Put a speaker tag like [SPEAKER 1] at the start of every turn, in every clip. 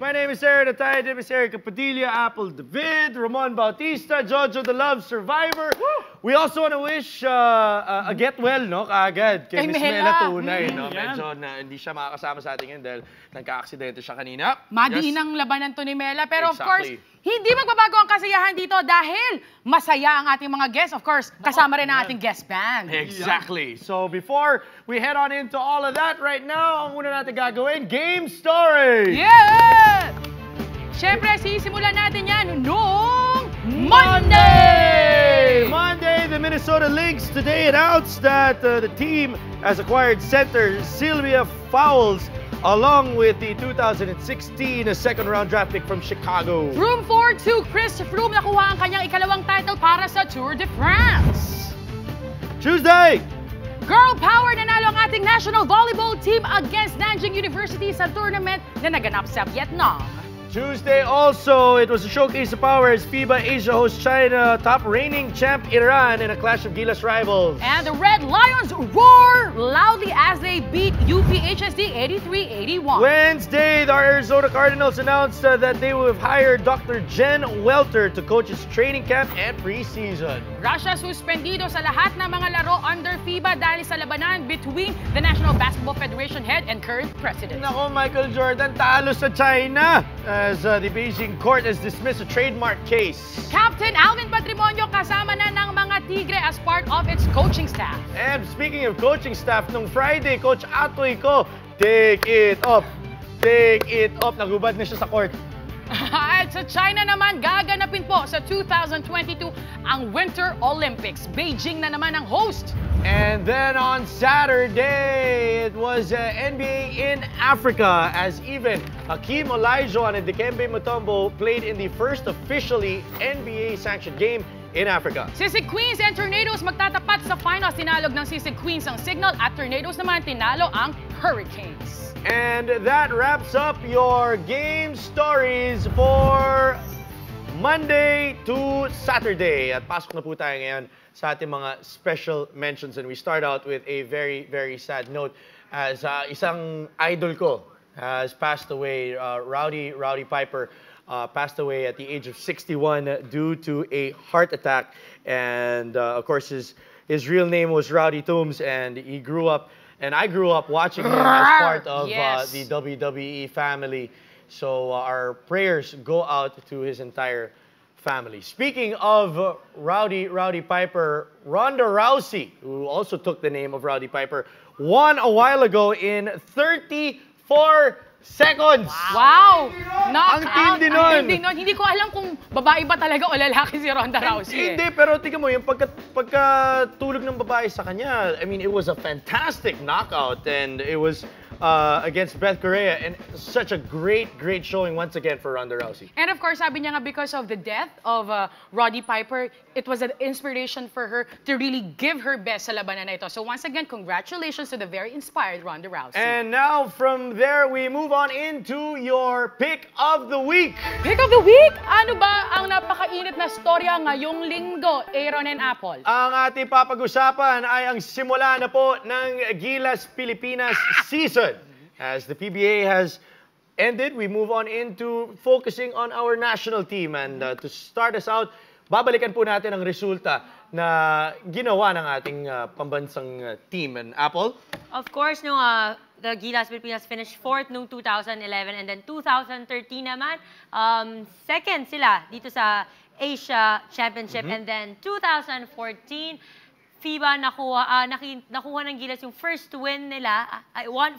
[SPEAKER 1] My name is Aaron Atay, Miss Erica Padilla, Apple David, Ramon Bautista, Jojo the Love Survivor. Woo! We also want to wish a get well, no? Kaagad kay Miss Mela Tunay, no? Medyo na hindi siya makakasama sa atin ngayon dahil nagka-aksidente siya kanina.
[SPEAKER 2] Madiinang labanan to ni Mela. Pero of course, hindi magbabago ang kasiyahan dito dahil masaya ang ating mga guests. Of course, kasama rin ang ating guest band.
[SPEAKER 1] Exactly. So before we head on into all of that right now, ang una natin gagawin, Game Story!
[SPEAKER 2] Yeah! Siyempre, sisimulan natin yan noong Monday!
[SPEAKER 1] Monday, the Minnesota Lynx today announced that the team has acquired center Sylvia Fowles along with the 2016 second-round draft pick from Chicago.
[SPEAKER 2] Room 4-2, Chris Froome nakuha ang kanyang ikalawang title para sa Tour de France.
[SPEAKER 1] Tuesday!
[SPEAKER 2] Girl power, nanalo ang ating national volleyball team against Nanjing University sa tournament na naganap sa Vietnam.
[SPEAKER 1] Tuesday also, it was a showcase of power as FIBA Asia hosts China, top reigning champ Iran in a clash of Gilas rivals.
[SPEAKER 2] And the Red Lions roar loudly as they beat UPHSD 83-81.
[SPEAKER 1] Wednesday, the Arizona Cardinals announced that they will have hired Dr. Jen Welter to coach its training camp and preseason.
[SPEAKER 2] Russia suspendido sa lahat ng mga laro under FIBA dahil sa labanan between the National Basketball Federation head and current president.
[SPEAKER 1] Nako, Michael Jordan talo sa China as the Beijing court has dismissed a trademark case.
[SPEAKER 2] Captain Alvin Patrimonio kasama na ng mga Tigre as part of its coaching staff.
[SPEAKER 1] And speaking of coaching staff, nung Friday, Coach Atoy ko, take it up. Take it up. Nagubad na siya sa court.
[SPEAKER 2] At sa China naman, gaganapin po sa 2022 ang Winter Olympics. Beijing na naman ang host.
[SPEAKER 1] And then on Saturday, it was NBA in Africa as even Hakeem Olajuwon and Dikembe Mutombo played in the first officially NBA-sanctioned game in Africa.
[SPEAKER 2] Sisig Queens and Tornadoes magtatapat sa finals. Tinalog ng Sisig Queens ang Signal at Tornadoes naman tinalo ang Hurricanes.
[SPEAKER 1] And that wraps up your game stories for Monday to Saturday. At pasok na po tayo ngayon sa ating mga special mentions. And we start out with a very, very sad note as isang idol ko has passed away. Rowdy Piper passed away at the age of 61 due to a heart attack. And of course, his real name was Rowdy Toombs, and he grew up, and I grew up watching him as part of the WWE family. So our prayers go out to his entire family. Speaking of Rowdy Piper, Ronda Rousey, who also took the name of Rowdy Piper, won a while ago in 34 seconds.
[SPEAKER 2] Wow!
[SPEAKER 1] Ang tindi nun.
[SPEAKER 2] Hindi ko alam kung babae ba talaga o lalaki si Ronda Rousey.
[SPEAKER 1] Hindi, pero tingnan mo, yung pagkatulog ng babae sa kanya, I mean, it was a fantastic knockout, and it was against Beth Correa, and such a great showing once again for Ronda Rousey.
[SPEAKER 2] And of course, sabi niya nga, because of the death of Roddy Piper, it was an inspiration for her to really give her best sa labanan na ito. So once again, congratulations to the very inspired Ronda Rousey.
[SPEAKER 1] And now from there, we move on into your pick of the week.
[SPEAKER 2] Pick of the week? Ano ba ang napakainit na storya ngayong linggo, Aaron and Apple?
[SPEAKER 1] Ang ating papag-usapan ay ang simula na po ng Gilas Pilipinas season. As the PBA has ended, we move on into focusing on our national team. And to start us out, babalikan po natin ang resulta na ginawa ng ating pambansang team. And Apple?
[SPEAKER 3] Of course, no, the Gilas Pilipinas finished 4th noong 2011, and then 2013 naman, second sila dito sa Asia Championship, and then 2014, FIBA nakuha ng Gilas yung first win nila,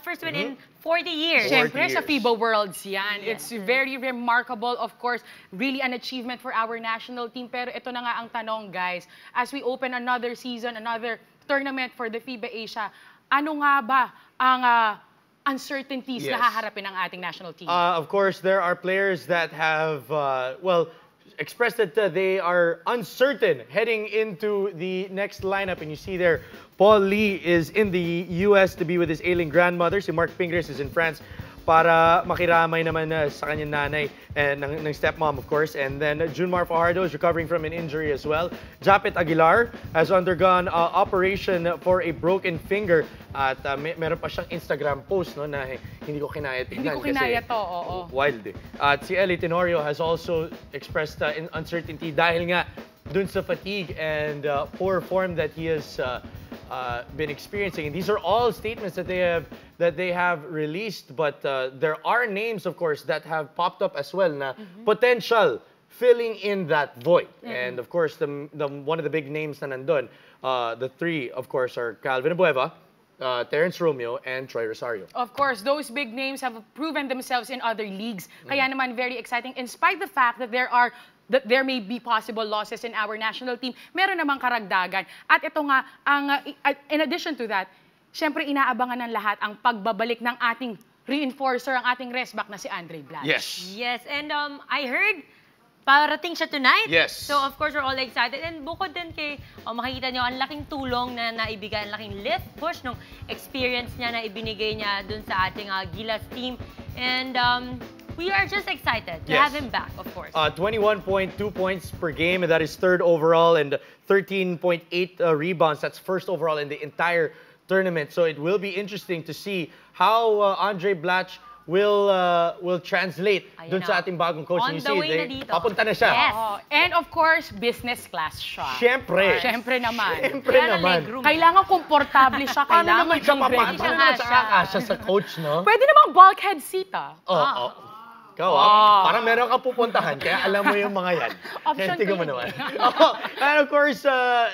[SPEAKER 3] first win in 40 years.
[SPEAKER 2] Siyempre, sa FIBA Worlds yan. It's very remarkable, of course, really an achievement for our national team. Pero ito na nga ang tanong, guys. As we open another season, another tournament for the FIBA Asia, ano nga ba ang uncertainties na haharapin ng ating national team?
[SPEAKER 1] Of course, there are players that have, expressed that they are uncertain heading into the next lineup. And you see there, Paul Lee is in the U.S. to be with his ailing grandmother. Si Mark Pingres is in France para makiramay naman sa kanyang nanay and ng stepmom, of course. And then Junmar Fajardo is recovering from an injury as well. Japet Aguilar has undergone operation for a broken finger. At meron pa siyang Instagram post no, na hindi ko kinaya tignan.
[SPEAKER 2] Hindi ko kinaya to, oo.
[SPEAKER 1] Wild eh. At si Ellie Tenorio has also expressed uncertainty dahil nga dun sa fatigue and poor form that he has been experiencing. And these are all statements that they have released, but there are names, of course, that have popped up as well na potential filling in that void. And of course, one of the big names na nandun, the three, of course, are Calvin Abueva, Terence Romeo, and Troy Rosario.
[SPEAKER 2] Of course, those big names have proven themselves in other leagues. Kaya naman very exciting. In spite the fact that there may be possible losses in our national team, meron namang karagdagan. At ito nga, in addition to that, syempre inaabangan ng lahat ang pagbabalik ng ating reinforcer, ang ating restback na si Andre Blatch.
[SPEAKER 3] Yes, and I heard parating siya tonight.
[SPEAKER 1] Yes.
[SPEAKER 3] So, of course, we're all excited. And bukod din kay, makikita niyo, ang laking tulong na naibigay, ang laking lift, push, nung experience niya na ibinigay niya dun sa ating Gilas team. And we are just excited to have him back, of course.
[SPEAKER 1] 21.2 points per game, and that is third overall, and 13.8 rebounds. That's first overall in the entire tournament. So it will be interesting to see how Andre Blatch will translate dun sa ating bagong coach.
[SPEAKER 3] On the way na dito.
[SPEAKER 1] Papunta na siya.
[SPEAKER 3] Yes.
[SPEAKER 2] And of course, business class siya.
[SPEAKER 1] Siyempre.
[SPEAKER 2] Siyempre naman.
[SPEAKER 1] Siyempre naman.
[SPEAKER 2] Kailangan komportable siya.
[SPEAKER 1] Paano
[SPEAKER 2] Kailangan
[SPEAKER 1] naman siya
[SPEAKER 2] ready.
[SPEAKER 1] paano naman siya kakasya sa coach, no?
[SPEAKER 2] Pwede namang bulkhead seat,
[SPEAKER 1] Oo. Ikaw, parang meron kang pupuntahan, kaya alam mo yung mga yan.
[SPEAKER 2] Option
[SPEAKER 1] Tingnan mo
[SPEAKER 2] two.
[SPEAKER 1] naman. And of course,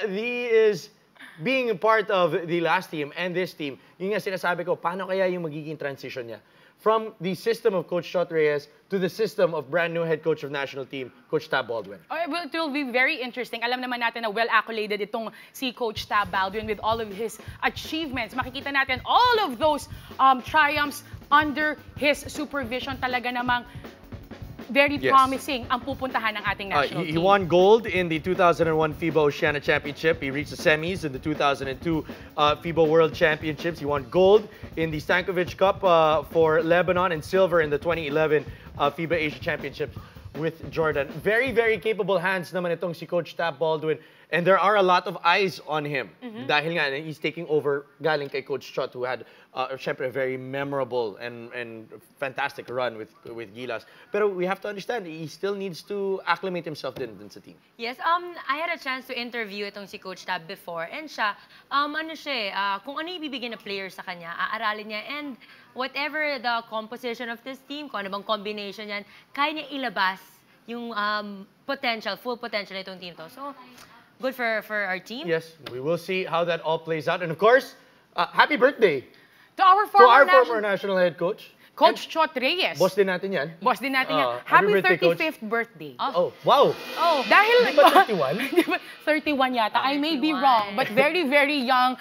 [SPEAKER 1] he is being a part of the last team and this team. Yung nga sinasabi ko, paano kaya yung magiging transition niya? From the system of Coach Chot Reyes to the system of brand new head coach of national team, Coach Tab Baldwin.
[SPEAKER 2] Well, it will be very interesting. Alam naman natin na well-accoladed itong si Coach Tab Baldwin with all of his achievements. Makikita natin all of those triumphs under his supervision. Talaga namang very promising ang pupuntahan ng ating national team.
[SPEAKER 1] He won gold in the 2001 FIBA Oceania Championship. He reached the semis in the 2002 FIBA World Championships. He won gold in the Stankovic Cup for Lebanon and silver in the 2011 FIBA Asia Championships with Jordan. Very, very capable hands naman itong si Coach Tab Baldwin. And there are a lot of eyes on him. Dahil nga, he's taking over galing kay Coach Chot, who had syempre, a very memorable and fantastic run with Gilas. Pero we have to understand, he still needs to acclimate himself din sa team.
[SPEAKER 3] Yes, I had a chance to interview itong si Coach Tab before. And siya, kung ano ibibigay na player sa kanya, aaralin niya. And whatever the composition of this team, kung ano bang combination yan, kaya niya ilabas yung full potential na itong team to. So, good for our team.
[SPEAKER 1] Yes, we will see how that all plays out. And of course, happy birthday
[SPEAKER 2] To our
[SPEAKER 1] former national head coach.
[SPEAKER 2] Coach Chot Reyes.
[SPEAKER 1] Boss din natin yan.
[SPEAKER 2] Boss din natin yan.
[SPEAKER 1] Happy
[SPEAKER 2] Happy
[SPEAKER 1] birthday, Coach.
[SPEAKER 2] 35th birthday.
[SPEAKER 1] Oh, wow.
[SPEAKER 2] Dahil...
[SPEAKER 1] Di ba 31?
[SPEAKER 2] Di ba 31 yata. I may be
[SPEAKER 3] 31.
[SPEAKER 2] wrong, but very, very young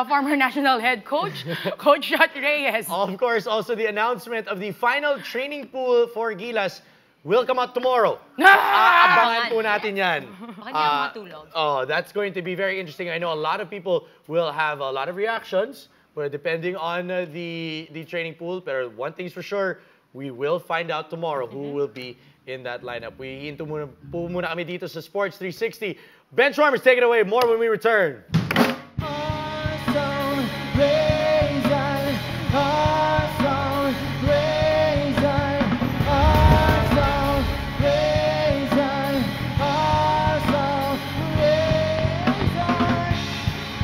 [SPEAKER 2] former national head coach, Coach Chot Reyes.
[SPEAKER 1] Of course, also the announcement of the final training pool for Gilas will come out tomorrow. Abangan po natin yan.
[SPEAKER 3] Baka di ako matulog.
[SPEAKER 1] That's going to be very interesting. I know a lot of people will have a lot of reactions, but depending on the training pool. Pero one thing's for sure, we will find out tomorrow who will be in that lineup. We hinto muna kami dito sa Sports 360. Benchwarmers, take it away. More when we return.